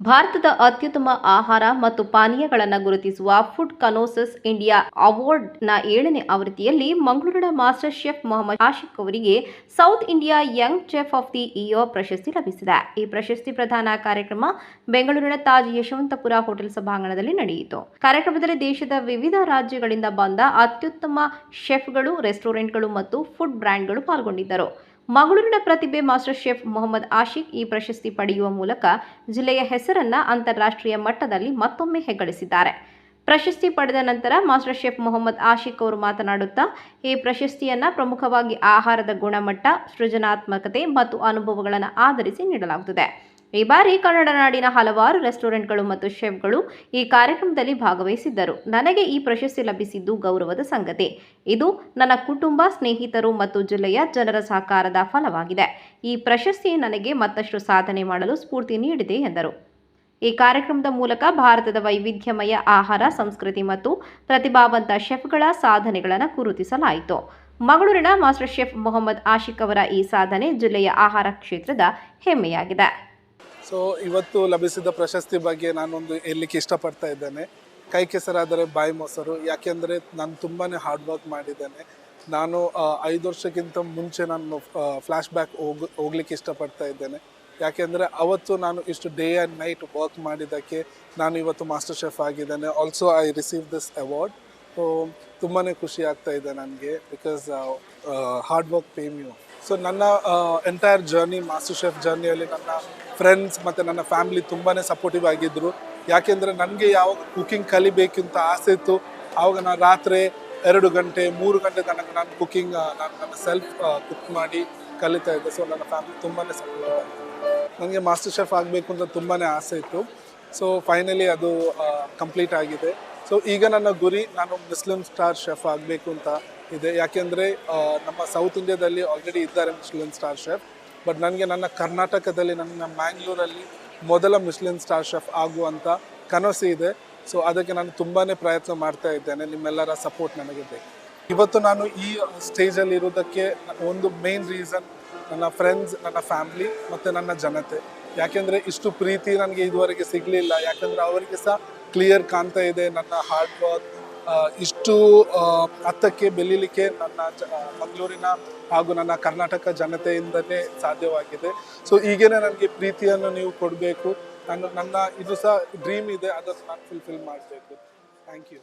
ಭಾರತದ ಅತ್ಯುತ್ತಮ ಆಹಾರ ಮತ್ತು ಪಾನೀಯಗಳನ್ನು ಗುರುತಿಸುವ ಫುಡ್ ಕನೋಸಿಸ್ ಇಂಡಿಯಾ ಅವಾರ್ಡ್ನ 7ನೇ ಆವೃತ್ತಿಯಲ್ಲಿ ಮಂಗಳೂರಿನ ಮಾಸ್ಟರ್ ಶೆಫ್ ಮೊಹಮ್ಮದ್ ಆಶಿಕ್ ಅವರಿಗೆ south India Young chef of the year ಪ್ರಶಸ್ತಿ ಲಭಿಸಿದೆ. ಈ ಪ್ರಶಸ್ತಿ ಪ್ರದಾನ ಕಾರ್ಯಕ್ರಮ ಬೆಂಗಳೂರಿನ ತಾಜ್ ಯಶವಂತಪುರ ಹೋಟೆಲ್ ಸಭಾಂಗಣದಲ್ಲಿ ನಡೆಯಿತು. ಕಾರ್ಯಕ್ರಮದಲ್ಲಿ ದೇಶದ ವಿವಿಧ ರಾಜ್ಯಗಳಿಂದ ಬಂದ ಅತ್ಯುತ್ತಮ ಶೆಫ್ಗಳು, ರೆಸ್ಟೋರೆಂಟ್ಗಳು ಮತ್ತು ಫುಡ್ ಬ್ರ್ಯಾಂಡ್ಗಳು ಪಾಲ್ಗೊಂಡಿದ್ದರು. ಮಂಗಳೂರಿನ ಪ್ರತಿಭೆ ಮಾಸ್ಟರ್ ಶೆಫ್ ಮೊಹಮ್ಮದ್ ಆಶಿಕ್ ಈ ಪ್ರಶಸ್ತಿ ಪಡೆಯುವ ಮೂಲಕ ಜಿಲ್ಲೆಯ ಹೆಸರನ್ನ ಅಂತಾರಾಷ್ಟ್ರೀಯ ಮಟ್ಟದಲ್ಲಿ ಮತ್ತೊಮ್ಮೆ ಹೆಗ್ಗಳಿಸಿದ್ದಾರೆ. ಪ್ರಶಸ್ತಿ ಪಡೆದ ನಂತರ ಮಾಸ್ಟರ್ ಶೆಫ್ ಮೊಹಮ್ಮದ್ ಆಶಿಕ್ ಅವರು ಮಾತನಾಡುತ್ತಾ, ಈ ಪ್ರಶಸ್ತಿಯನ್ನ ಪ್ರಮುಖವಾಗಿ ಆಹಾರದ ಗುಣಮಟ್ಟ, ಸೃಜನಾತ್ಮಕತೆ ಮತ್ತು ಅನುಭವಗಳನ್ನು ಆಧರಿಸಿ ನೀಡಲಾಗುತ್ತದೆ. ಈ ಬಾರಿ ಕನ್ನಡ ನಾಡಿನ ಹಲವಾರು ರೆಸ್ಟೋರೆಂಟ್ಗಳು ಮತ್ತು ಶೆಫ್ಗಳು ಈ ಕಾರ್ಯಕ್ರಮದಲ್ಲಿ ಭಾಗವಹಿಸಿದ್ದರು. ನನಗೆ ಈ ಪ್ರಶಸ್ತಿ ಲಭಿಸಿದ್ದು ಗೌರವದ ಸಂಗತಿ. ಇದು ನನ್ನ ಕುಟುಂಬ, ಸ್ನೇಹಿತರು ಮತ್ತು ಜಿಲ್ಲೆಯ ಜನರ ಸಹಕಾರದ ಫಲವಾಗಿದೆ. ಈ ಪ್ರಶಸ್ತಿ ನನಗೆ ಮತ್ತಷ್ಟು ಸಾಧನೆ ಮಾಡಲು ಸ್ಫೂರ್ತಿ ನೀಡಿದೆ ಎಂದರು. ಈ ಕಾರ್ಯಕ್ರಮದ ಮೂಲಕ ಭಾರತದ ವೈವಿಧ್ಯಮಯ ಆಹಾರ ಸಂಸ್ಕೃತಿ ಮತ್ತು ಪ್ರತಿಭಾವಂತ ಶೆಫ್ಗಳ ಸಾಧನೆಗಳನ್ನು ಗುರುತಿಸಲಾಯಿತು. ಮಂಗಳೂರಿನ ಮಾಸ್ಟರ್ ಶೆಫ್ ಮೊಹಮ್ಮದ್ ಆಶಿಕ್ ಅವರ ಈ ಸಾಧನೆ ಜಿಲ್ಲೆಯ ಆಹಾರ ಕ್ಷೇತ್ರದ ಹೆಮ್ಮೆಯಾಗಿದೆ. ಸೊ ಇವತ್ತು ಲಭಿಸಿದ ಪ್ರಶಸ್ತಿ ಬಗ್ಗೆ ನಾನೊಂದು ಹೇಳಲಿಕ್ಕೆ ಇಷ್ಟಪಡ್ತಾ ಇದ್ದೇನೆ. ಕೈ ಕೆಸರಾದರೆ ಬಾಯಿ ಮೊಸರು. ಯಾಕೆಂದರೆ ನಾನು ತುಂಬಾ ಹಾರ್ಡ್ ವರ್ಕ್ ಮಾಡಿದ್ದೇನೆ. ನಾನು 5 ವರ್ಷಕ್ಕಿಂತ ಮುಂಚೆ ನಾನು ಫ್ಲ್ಯಾಶ್ ಬ್ಯಾಕ್ ಹೋಗ್ಲಿಕ್ಕೆ ಇಷ್ಟಪಡ್ತಾ ಇದ್ದೇನೆ. ಯಾಕೆಂದರೆ ಅವತ್ತು ನಾನು ಇಷ್ಟು ಡೇ ಆ್ಯಂಡ್ ನೈಟ್ ವರ್ಕ್ ಮಾಡಿದ್ದಕ್ಕೆ ನಾನು ಇವತ್ತು ಮಾಸ್ಟರ್ ಶೆಫ್ ಆಗಿದ್ದೇನೆ. Also I receive this award. So ತುಂಬಾ ಖುಷಿ ಆಗ್ತಾ ಇದೆ ನನಗೆ, because hard work pays you. So ನನ್ನ ಎಂಟೈರ್ ಜರ್ನಿ, ಮಾಸ್ಟರ್ ಶೆಫ್ ಜರ್ನಿಯಲ್ಲಿ ನನ್ನ ಫ್ರೆಂಡ್ಸ್ ಮತ್ತು ನನ್ನ ಫ್ಯಾಮಿಲಿ ತುಂಬಾ ಸಪೋರ್ಟಿವ್ ಆಗಿದ್ದರು. ಯಾಕೆಂದರೆ ನನಗೆ ಯಾವಾಗ ಕುಕಿಂಗ್ ಕಲಿಬೇಕಂತ ಆಸೆ ಇತ್ತು, ಆವಾಗ ನಾನು ರಾತ್ರಿ 2 ಗಂಟೆ 3 ಗಂಟೆ ತನಕ ನಾನು ಕುಕಿಂಗ್ ನಾನು ನನ್ನ ಸೆಲ್ಫ್ ಕುಕ್ ಮಾಡಿ ಕಲಿತಾ ಇದ್ದೆ. ಸೊ ನನ್ನ ಫ್ಯಾಮಿಲಿ ತುಂಬಾ ಸಪೋರ್ಟಿವ್ ಆಗಿತ್ತು. ನನಗೆ ಮಾಸ್ಟರ್ ಶೆಫ್ ಆಗಬೇಕು ಅಂತ ತುಂಬಾ ಆಸೆ ಇತ್ತು. ಸೊ ಫೈನಲಿ ಅದು ಕಂಪ್ಲೀಟ್ ಆಗಿದೆ. ಸೊ ಈಗ ನನ್ನ ಗುರಿ, ನಾನು ಮುಸ್ಲಿಂ ಸ್ಟಾರ್ ಶೆಫ್ ಆಗಬೇಕು ಅಂತ ಇದೆ. ಯಾಕೆಂದರೆ ನಮ್ಮ ಸೌತ್ ಇಂಡಿಯಾದಲ್ಲಿ ಆಲ್ರೆಡಿ ಇದ್ದಾರೆ ಮುಸ್ಲಿಂ ಸ್ಟಾರ್ ಶೆಫ್. ಬಟ್ ನನಗೆ ನನ್ನ ಕರ್ನಾಟಕದಲ್ಲಿ, ನನ್ನ ಮ್ಯಾಂಗ್ಳೂರಲ್ಲಿ ಮೊದಲ ಮುಸ್ಲಿಂ ಸ್ಟಾರ್ ಶೆಫ್ ಆಗುವಂಥ ಕನಸು ಇದೆ. ಸೊ ಅದಕ್ಕೆ ನಾನು ತುಂಬಾ ಪ್ರಯತ್ನ ಮಾಡ್ತಾ ಇದ್ದೇನೆ. ನಿಮ್ಮೆಲ್ಲರ ಸಪೋರ್ಟ್ ನನಗೆ ಬೇಕು. ಇವತ್ತು ನಾನು ಈ ಸ್ಟೇಜಲ್ಲಿ ಇರೋದಕ್ಕೆ ಒಂದು ಮೇನ್ ರೀಸನ್ ನನ್ನ ಫ್ರೆಂಡ್ಸ್, ನನ್ನ ಫ್ಯಾಮ್ಲಿ ಮತ್ತು ನನ್ನ ಜನತೆ. ಯಾಕೆಂದರೆ ಇಷ್ಟು ಪ್ರೀತಿ ನನಗೆ ಇದುವರೆಗೆ ಸಿಗಲಿಲ್ಲ. ಯಾಕೆಂದರೆ ಅವರಿಗೆ ಸಹ ಕ್ಲಿಯರ್ ಕಾಣ್ತಾ ಇದೆ ನನ್ನ ಹಾರ್ಡ್ ವರ್ಕ್. ಇಷ್ಟು ಹತ್ತಕ್ಕೆ ಬೆಳೀಲಿಕ್ಕೆ ನನ್ನ ಮಂಗಳೂರಿನ ಹಾಗೂ ನನ್ನ ಕರ್ನಾಟಕ ಜನತೆಯಿಂದಲೇ ಸಾಧ್ಯವಾಗಿದೆ. ಸೊ ಈಗೇನೆ ನನಗೆ ಪ್ರೀತಿಯನ್ನು ನೀವು ಕೊಡಬೇಕು. ನನ್ನ ಇದು ಸಹ ಡ್ರೀಮ್ ಇದೆ, ಅದನ್ನು ನಾನು ಫುಲ್ಫಿಲ್ ಮಾಡಬೇಕು. Thank you.